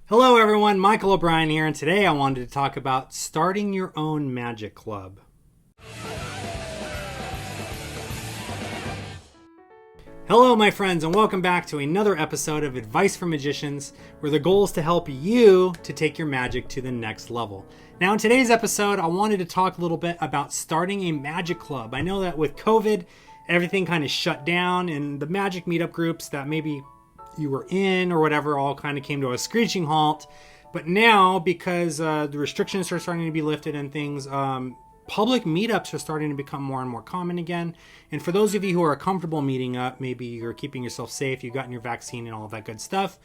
Hello everyone, Michael O'Brien here, and today I wanted to talk about starting your own magic club. Hello my friends, and welcome back to another episode of Advice for Magicians, where the goal is to help you to take your magic to the next level. Now in today's episode, I wanted to talk a little bit about starting a magic club. I know that with COVID, everything kind of shut down, and the magic meetup groups that maybe you were in or whatever all kind of came to a screeching halt. But now, because the restrictions are starting to be lifted and things, public meetups are starting to become more and more common again. And for those of you who are comfortable meeting up, maybe you're keeping yourself safe, you've gotten your vaccine and all of that good stuff,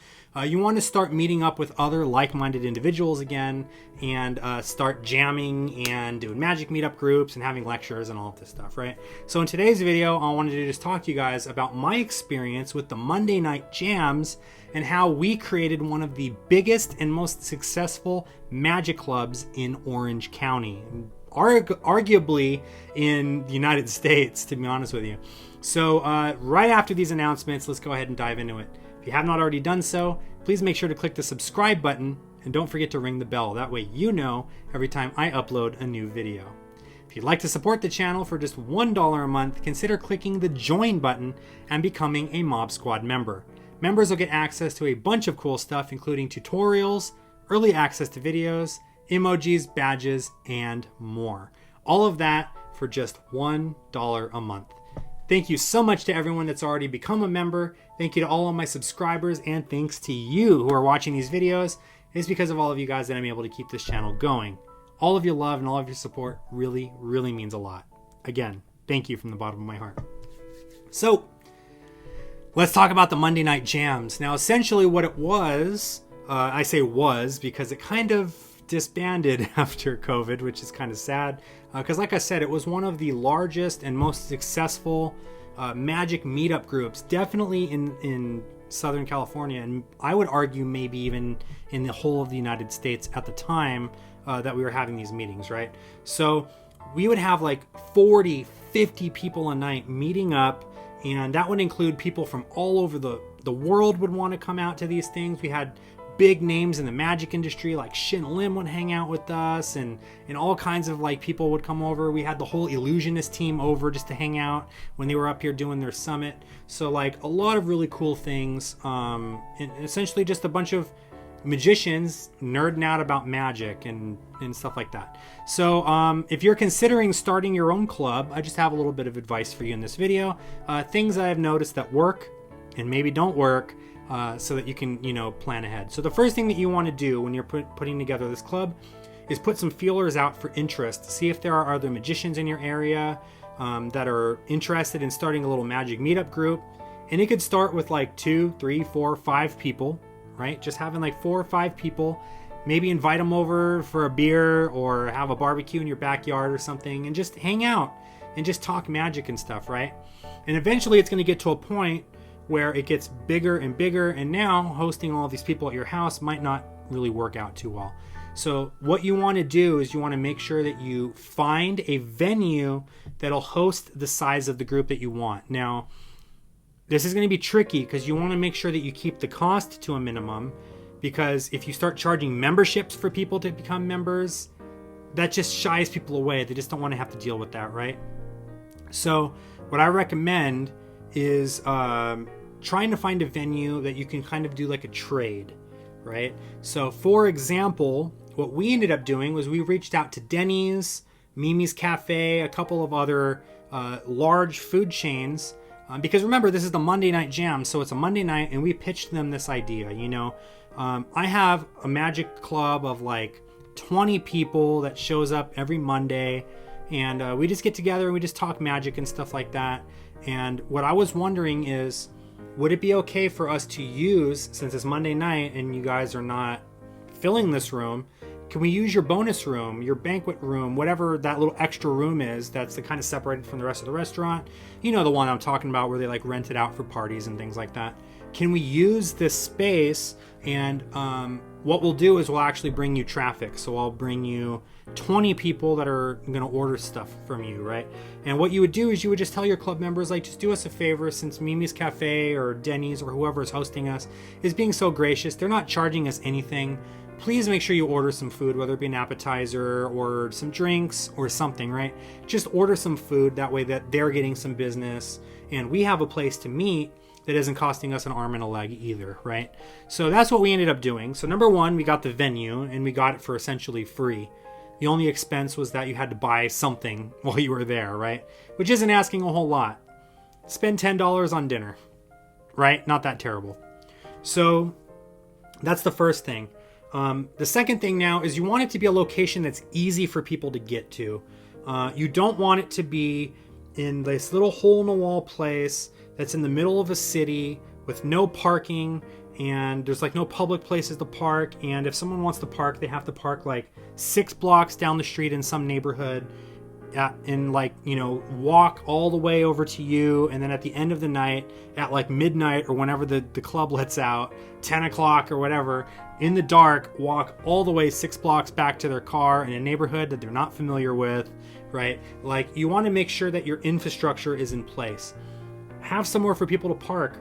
you want to start meeting up with other like-minded individuals again and start jamming and doing magic meetup groups and having lectures and all of this stuff, right? So in today's video, I wanted to just talk to you guys about my experience with the Monday night jams and how we created one of the biggest and most successful magic clubs in Orange County. Arguably in the United States, to be honest with you. So right after these announcements, let's go ahead and dive into it. If you have not already done so, please make sure to click the subscribe button and don't forget to ring the bell. That way you know every time I upload a new video. If you'd like to support the channel for just $1 a month, consider clicking the join button and becoming a Mob Squad member. Members will get access to a bunch of cool stuff, including tutorials, early access to videos, emojis, badges, and more. All of that for just $1 a month. Thank you so much to everyone that's already become a member. Thank you to all of my subscribers, and thanks to you who are watching these videos. It's because of all of you guys that I'm able to keep this channel going. All of your love and all of your support really, really means a lot. Again, thank you from the bottom of my heart. So, let's talk about the Monday night jams. Now, essentially what it was, I say was because it kind of disbanded after COVID, which is kind of sad because like I said, it was one of the largest and most successful magic meetup groups, definitely in Southern California, and I would argue maybe even in the whole of the United States at the time that we were having these meetings, right? So we would have like 40, 50 people a night meeting up, and that would include people from all over the world would want to come out to these things. We had big names in the magic industry like Shin Lim would hang out with us, and all kinds of like people would come over. We had the whole illusionist team over just to hang out when they were up here doing their summit. So like a lot of really cool things, and essentially just a bunch of magicians nerding out about magic and stuff like that. So if you're considering starting your own club, I just have a little bit of advice for you in this video. Things I've noticed that work and maybe don't work, so that you can, plan ahead. So the first thing that you want to do when you're putting together this club is put some feelers out for interest. See if there are other magicians in your area that are interested in starting a little magic meetup group. And it could start with like 2, 3, 4, 5 people, right? Just having like 4 or 5 people. Maybe invite them over for a beer or have a barbecue in your backyard or something and just hang out and just talk magic and stuff, right? And eventually it's going to get to a point where it gets bigger and bigger, and now hosting all of these people at your house might not really work out too well. So what you want to do is you want to make sure that you find a venue that'll host the size of the group that you want. Now, this is going to be tricky because you want to make sure that you keep the cost to a minimum, because if you start charging memberships for people to become members, that just shies people away. They just don't want to have to deal with that, right? So what I recommend is trying to find a venue that you can kind of do like a trade, right? So for example, what we ended up doing was we reached out to Denny's, Mimi's Cafe, a couple of other large food chains, because remember, this is the Monday night jam, so it's a Monday night, and we pitched them this idea. I have a magic club of like 20 people that shows up every Monday, and we just get together and we just talk magic and stuff like that. And what I was wondering is, would it be okay for us to use, since it's Monday night and you guys are not filling this room, can we use your bonus room, your banquet room, whatever that little extra room is that's kind of separated from the rest of the restaurant? You know the one I'm talking about, where they like rent it out for parties and things like that. can we use this space? And what we'll do is we'll actually bring you traffic. So I'll bring you 20 people that are going to order stuff from you, right? And what you would do is you would just tell your club members, like, just do us a favor, since Mimi's Cafe or Denny's or whoever is hosting us is being so gracious, they're not charging us anything. Please make sure you order some food, whether it be an appetizer or some drinks or something, right? Just order some food, that way that they're getting some business and we have a place to meet that isn't costing us an arm and a leg either, right? So that's what we ended up doing. So number one, we got the venue and we got it for essentially free. The only expense was that you had to buy something while you were there, right? Which isn't asking a whole lot. Spend $10 on dinner, right? Not that terrible. So that's the first thing. The second thing now is you want it to be a location that's easy for people to get to. You don't want it to be in this little hole-in-the-wall place that's in the middle of a city with no parking, and there's like no public places to park. And if someone wants to park, they have to park like 6 blocks down the street in some neighborhood and like, you know, walk all the way over to you. And then at the end of the night at like midnight or whenever the club lets out, 10 o'clock or whatever, in the dark, walk all the way 6 blocks back to their car in a neighborhood that they're not familiar with, right? Like, you want to make sure that your infrastructure is in place. Have somewhere for people to park.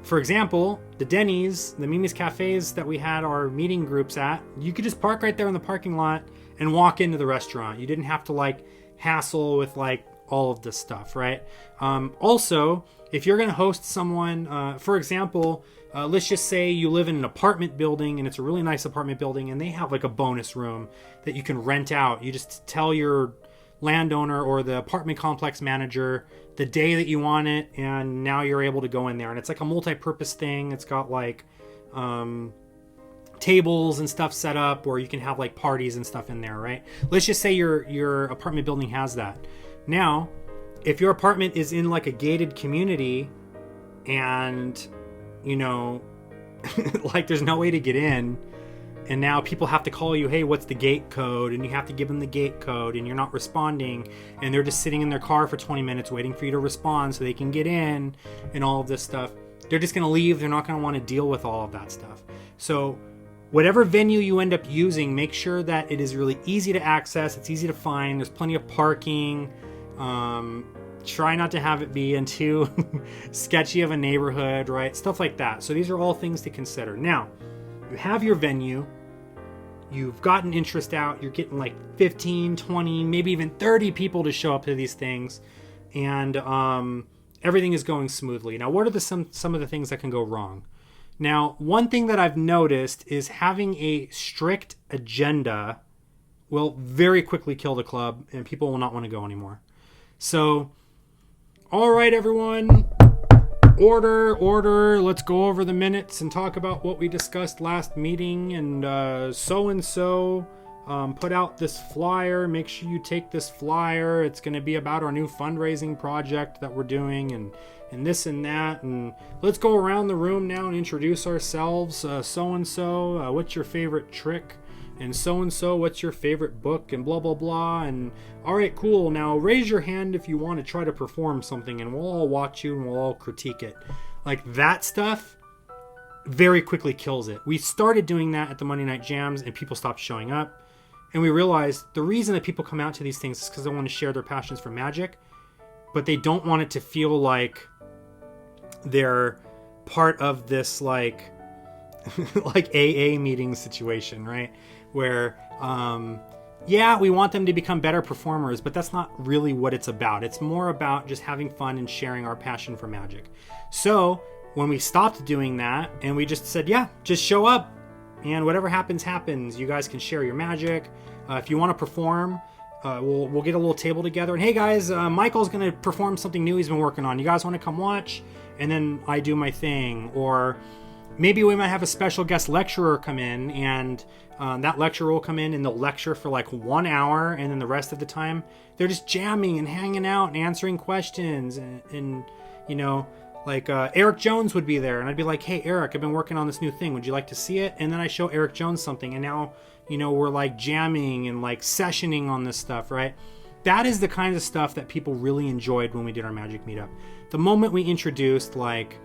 For example, the Denny's, the Mimi's Cafes that we had our meeting groups at, you could just park right there in the parking lot and walk into the restaurant. You didn't have to like hassle with like all of this stuff, right? Also, if you're going to host someone, for example, let's just say you live in an apartment building and it's a really nice apartment building and they have like a bonus room that you can rent out. You just tell your landowner or the apartment complex manager the day that you want it, and now you're able to go in there. And it's like a multi-purpose thing. It's got like tables and stuff set up where you can have like parties and stuff in there, right? Let's just say your apartment building has that. Now, if your apartment is in like a gated community and, you know, like there's no way to get in, and now people have to call you, hey, what's the gate code? And you have to give them the gate code and you're not responding, and they're just sitting in their car for 20 minutes waiting for you to respond so they can get in and all of this stuff. They're just going to leave. They're not going to want to deal with all of that stuff. So whatever venue you end up using, make sure that it is really easy to access. It's easy to find. There's plenty of parking. Try not to have it be in too sketchy of a neighborhood, right? Stuff like that. So these are all things to consider. Now, you have your venue, you've gotten interest out, you're getting like 15, 20, maybe even 30 people to show up to these things, and everything is going smoothly. Now, what are some of the things that can go wrong? Now, one thing that I've noticed is having a strict agenda will very quickly kill the club, and people will not want to go anymore. So, all right, everyone. Order, let's go over the minutes and talk about what we discussed last meeting, and so-and-so put out this flyer. Make sure you take this flyer. It's going to be about our new fundraising project that we're doing, and this and that, and let's go around the room now and introduce ourselves. So-and-so, what's your favorite trick? And so-and-so, what's your favorite book? And blah, blah, blah. And all right, cool. Now raise your hand if you want to try to perform something, and we'll all watch you and we'll all critique it. Like, that stuff very quickly kills it. We started doing that at the Monday Night Jams, and people stopped showing up. And we realized the reason that people come out to these things is because they want to share their passions for magic, but they don't want it to feel like they're part of this like like AA meeting situation, right? Where, yeah, we want them to become better performers, but that's not really what it's about. It's more about just having fun and sharing our passion for magic. So when we stopped doing that and we just said, yeah, just show up and whatever happens, happens. You guys can share your magic. If you want to perform, we'll get a little table together. And hey guys, Michael's going to perform something new he's been working on. You guys want to come watch? And then I do my thing. Or maybe we might have a special guest lecturer come in, and that lecturer will come in and they'll lecture for like 1 hour, and then the rest of the time they're just jamming and hanging out and answering questions, and you know, like Eric Jones would be there, and I'd be like, hey Eric, I've been working on this new thing, would you like to see it? And then I show Eric Jones something, and now, you know, we're like jamming and like sessioning on this stuff, right? That is the kind of stuff that people really enjoyed when we did our magic meetup. The moment we introduced like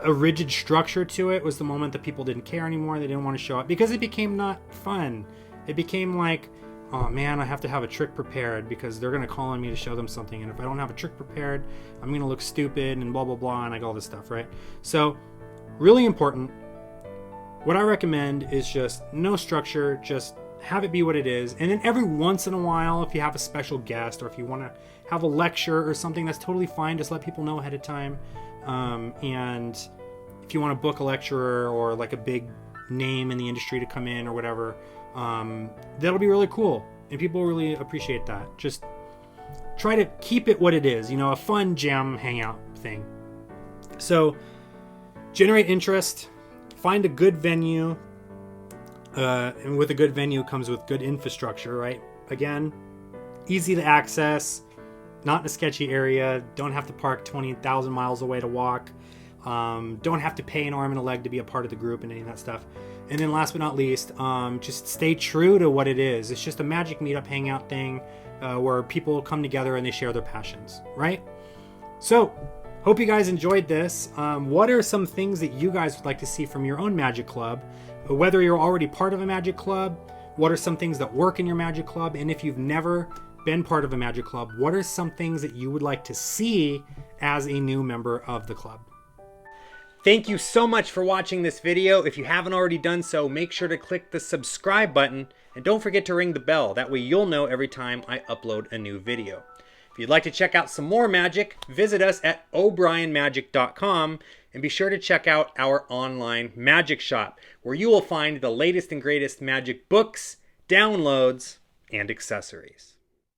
a rigid structure to it was the moment that people didn't care anymore. They didn't want to show up because it became not fun. It became like, oh man, I have to have a trick prepared because they're going to call on me to show them something. And if I don't have a trick prepared, I'm going to look stupid and blah, blah, blah. And like all this stuff, right? So really important. What I recommend is just no structure, just have it be what it is. And then every once in a while, if you have a special guest or if you want to have a lecture or something, that's totally fine. Just let people know ahead of time. And if you want to book a lecturer or like a big name in the industry to come in or whatever, that'll be really cool. And people really appreciate that. Just try to keep it what it is, a fun jam hangout thing. So generate interest, find a good venue. And with a good venue comes with good infrastructure, right? Again, easy to access, not in a sketchy area, don't have to park 20,000 miles away to walk, don't have to pay an arm and a leg to be a part of the group and any of that stuff. And then last but not least, just stay true to what it is. It's just a magic meetup hangout thing where people come together and they share their passions, right? So, hope you guys enjoyed this. What are some things that you guys would like to see from your own magic club? Whether you're already part of a magic club, what are some things that work in your magic club? And if you've never been part of a magic club, what are some things that you would like to see as a new member of the club? Thank you so much for watching this video. If you haven't already done so, make sure to click the subscribe button and don't forget to ring the bell. That way you'll know every time I upload a new video. If you'd like to check out some more magic, visit us at o'brienmagic.com and be sure to check out our online magic shop where you will find the latest and greatest magic books, downloads, and accessories.